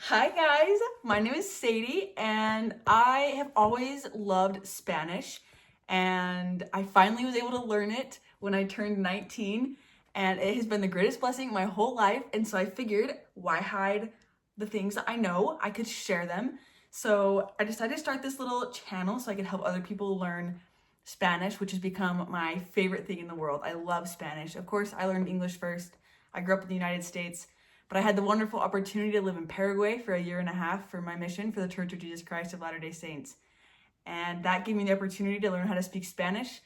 Hi guys, my name is Sadie and I have always loved Spanish and I finally was able to learn it when I turned 19 and it has been the greatest blessing my whole life, and so I figured why hide the things that I know, I could share them. So I decided to start this little channel so I could help other people learn Spanish, which has become my favorite thing in the world. I love Spanish. Of course, I learned English first. I grew up in the United States, but I had the wonderful opportunity to live in Paraguay for a year and a half for my mission for the Church of Jesus Christ of Latter-day Saints. And that gave me the opportunity to learn how to speak Spanish.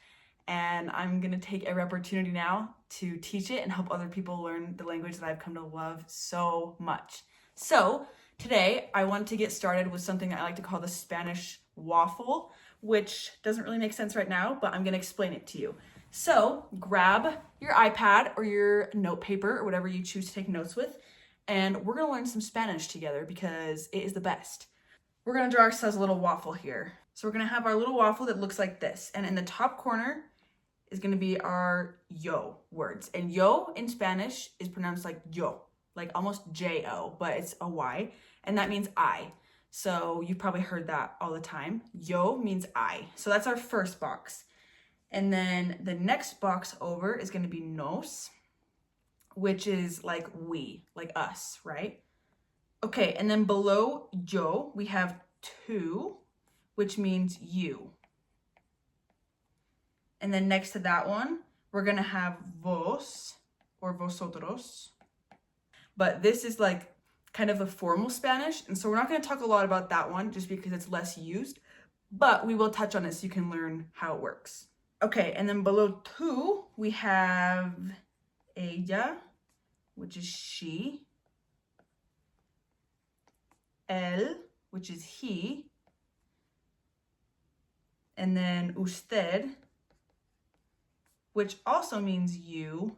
And I'm gonna take every opportunity now to teach it and help other people learn the language that I've come to love so much. So today I want to get started with something I like to call the Spanish waffle, which doesn't really make sense right now, but I'm gonna explain it to you. So grab your iPad or your note paper or whatever you choose to take notes with, and we're gonna learn some Spanish together because it is the best. We're gonna draw ourselves a little waffle here. So we're gonna have our little waffle that looks like this, and in the top corner is gonna be our yo words. And yo in Spanish is pronounced like yo, like almost J-O, but it's a Y, and that means I. So you've probably heard that all the time. Yo means I. So that's our first box. And then the next box over is gonna be nos, which is like we, like us, right? Okay, and then below yo, we have tu, which means you. And then next to that one, we're gonna have vos, or vosotros. But this is like kind of a formal Spanish, and so we're not gonna talk a lot about that one just because it's less used, but we will touch on it so you can learn how it works. Okay, and then below tu, we have ella, which is she, él, which is he, and then usted, which also means you,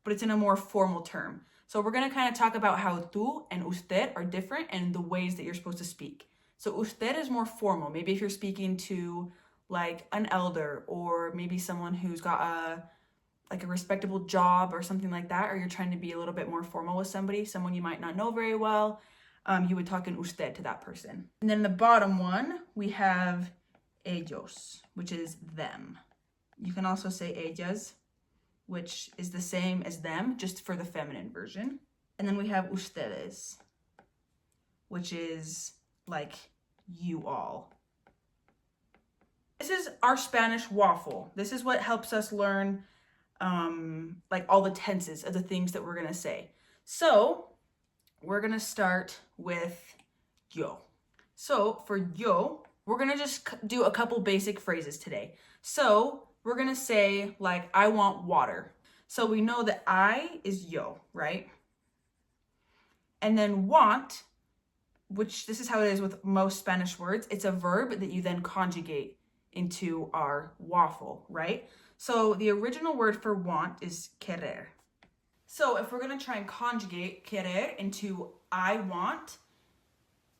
but it's in a more formal term. So we're gonna kind of talk about how tú and usted are different and the ways that you're supposed to speak. So usted is more formal. Maybe if you're speaking to like an elder, or maybe someone who's got a respectable job or something like that, or you're trying to be a little bit more formal with somebody, someone you might not know very well, you would talk in usted to that person. And then the bottom one, we have ellos, which is them. You can also say ellas, which is the same as them, just for the feminine version. And then we have ustedes, which is like you all. This is our Spanish waffle. This is what helps us learn like all the tenses of the things that we're gonna say. So we're gonna start with yo. So for yo, we're gonna just do a couple basic phrases today. So we're gonna say like, I want water. So we know that I is yo, right? And then want, which this is how it is with most Spanish words, it's a verb that you then conjugate into our waffle, right? So the original word for want is querer. So if we're gonna try and conjugate querer into I want,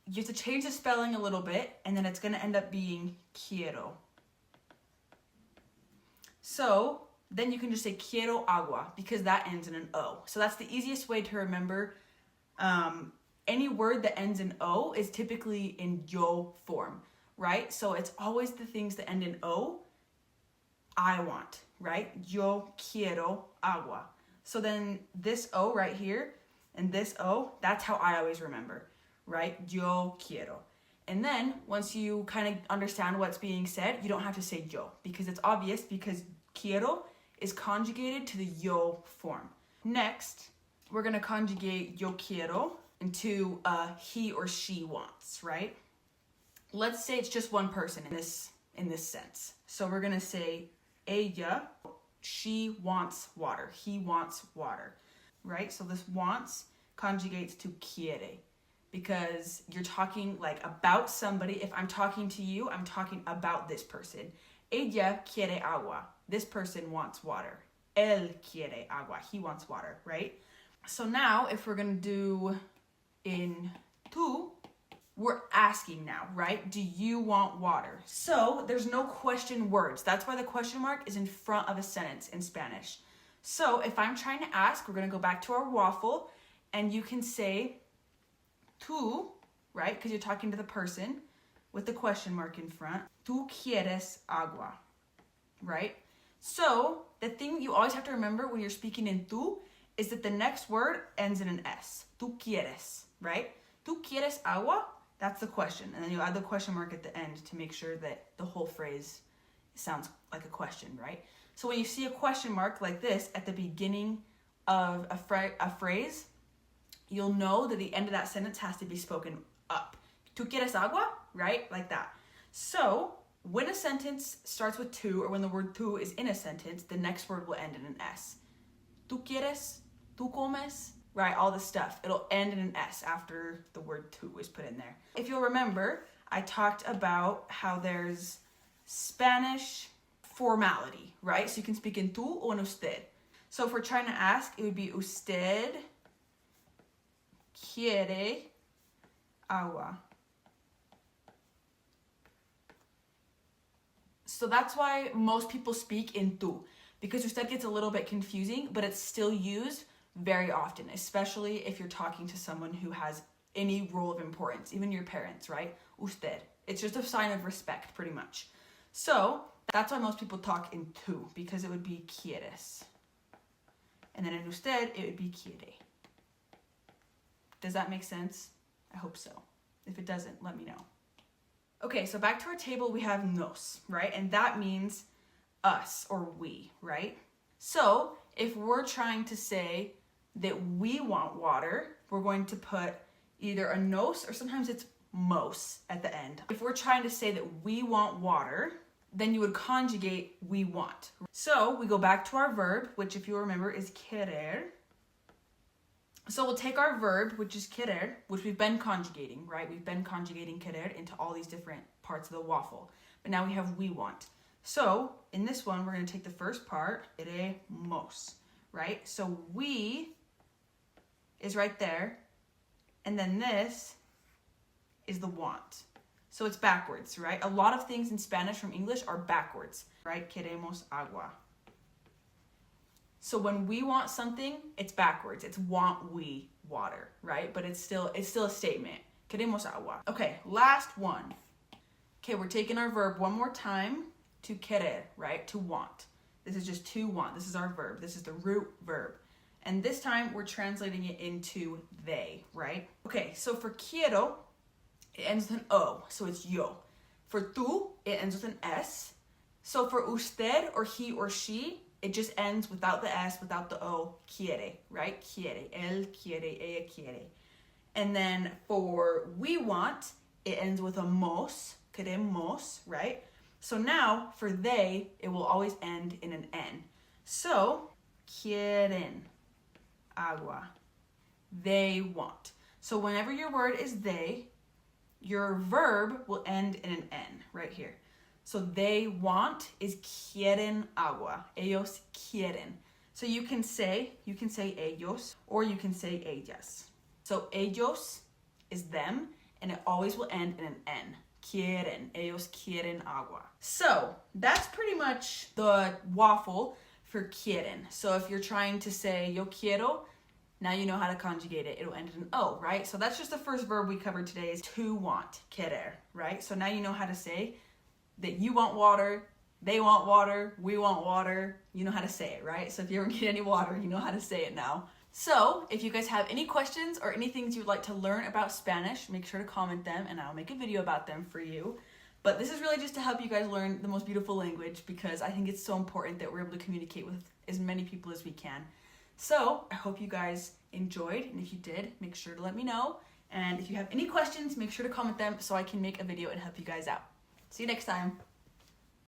you have to change the spelling a little bit, and then it's gonna end up being quiero. So then you can just say quiero agua, because that ends in an O. So that's the easiest way to remember. Any word that ends in O is typically in yo form, right? So it's always the things that end in O. I want, right? Yo quiero agua. So then this O right here and this O, that's how I always remember, right? Yo quiero. And then once you kind of understand what's being said, you don't have to say yo, because it's obvious, because quiero is conjugated to the yo form. Next, we're gonna conjugate yo quiero into he or she wants, right? Let's say it's just one person in this sense. So we're gonna say ella, she wants water, he wants water, right? So this wants conjugates to quiere, because you're talking like about somebody. If I'm talking to you, I'm talking about this person. Ella quiere agua, this person wants water. Él quiere agua, he wants water, right? So now if we're gonna do in tú, we're asking now, right? Do you want water? So there's no question words. That's why the question mark is in front of a sentence in Spanish. So if I'm trying to ask, we're gonna go back to our waffle, and you can say, tú, right? Because you're talking to the person with the question mark in front. Tú quieres agua, right? So the thing you always have to remember when you're speaking in tú is that the next word ends in an S. Tú quieres, right? Tú quieres agua? That's the question. And then you add the question mark at the end to make sure that the whole phrase sounds like a question, right? So when you see a question mark like this at the beginning of a phrase, you'll know that the end of that sentence has to be spoken up. Tú quieres agua? Right? Like that. So when a sentence starts with tú, or when the word tú is in a sentence, the next word will end in an S. Tú quieres? Tú comes? Right? All this stuff. It'll end in an S after the word tú is put in there. If you'll remember, I talked about how there's Spanish formality, right? So you can speak in tú or en usted. So if we're trying to ask, it would be usted quiere agua. So that's why most people speak in tú, because usted gets a little bit confusing, but it's still used very often, especially if you're talking to someone who has any role of importance, even your parents, right? Usted. It's just a sign of respect, pretty much. So that's why most people talk in tú, because it would be quieres. And then in usted, it would be quiere. Does that make sense? I hope so. If it doesn't, let me know. Okay, so back to our table, we have nos, right? And that means us or we, right? So if we're trying to say that we want water, we're going to put either a nos or sometimes it's mos at the end. If we're trying to say that we want water, then you would conjugate we want. So we go back to our verb, which if you remember is querer. So we'll take our verb, which is querer, which we've been conjugating, right? We've been conjugating querer into all these different parts of the waffle. But now we have we want. So in this one, we're going to take the first part, queremos, right? So we is right there. And then this is the want. So it's backwards, right? A lot of things in Spanish from English are backwards, right? Queremos agua. So when we want something, it's backwards. It's want we water, right? But it's still a statement. Queremos agua. Okay, last one. Okay, we're taking our verb one more time to querer, right? To want. This is just to want. This is our verb. This is the root verb. And this time we're translating it into they, right? Okay, so for quiero, it ends with an O, so it's yo. For tú, it ends with an S. So for usted or he or she, it just ends without the S, without the O, quiere, right? Quiere, él quiere, ella quiere. And then for we want, it ends with a mos, queremos, right? So now for they, it will always end in an N. So, quieren agua. They want. So whenever your word is they, your verb will end in an N right here. So they want is quieren agua. Ellos quieren. So you can say ellos or you can say ellas. So ellos is them and it always will end in an N. Quieren. Ellos quieren agua. So that's pretty much the waffle for quieren. So if you're trying to say yo quiero, now you know how to conjugate it. It'll end in an O, right? So that's just the first verb we covered today is to want, querer, right? So now you know how to say that you want water, they want water, we want water. You know how to say it, right? So if you ever get any water, you know how to say it now. So if you guys have any questions or any things you'd like to learn about Spanish, make sure to comment them and I'll make a video about them for you. But this is really just to help you guys learn the most beautiful language because I think it's so important that we're able to communicate with as many people as we can. So I hope you guys enjoyed, and if you did, make sure to let me know. And if you have any questions, make sure to comment them so I can make a video and help you guys out. See you next time.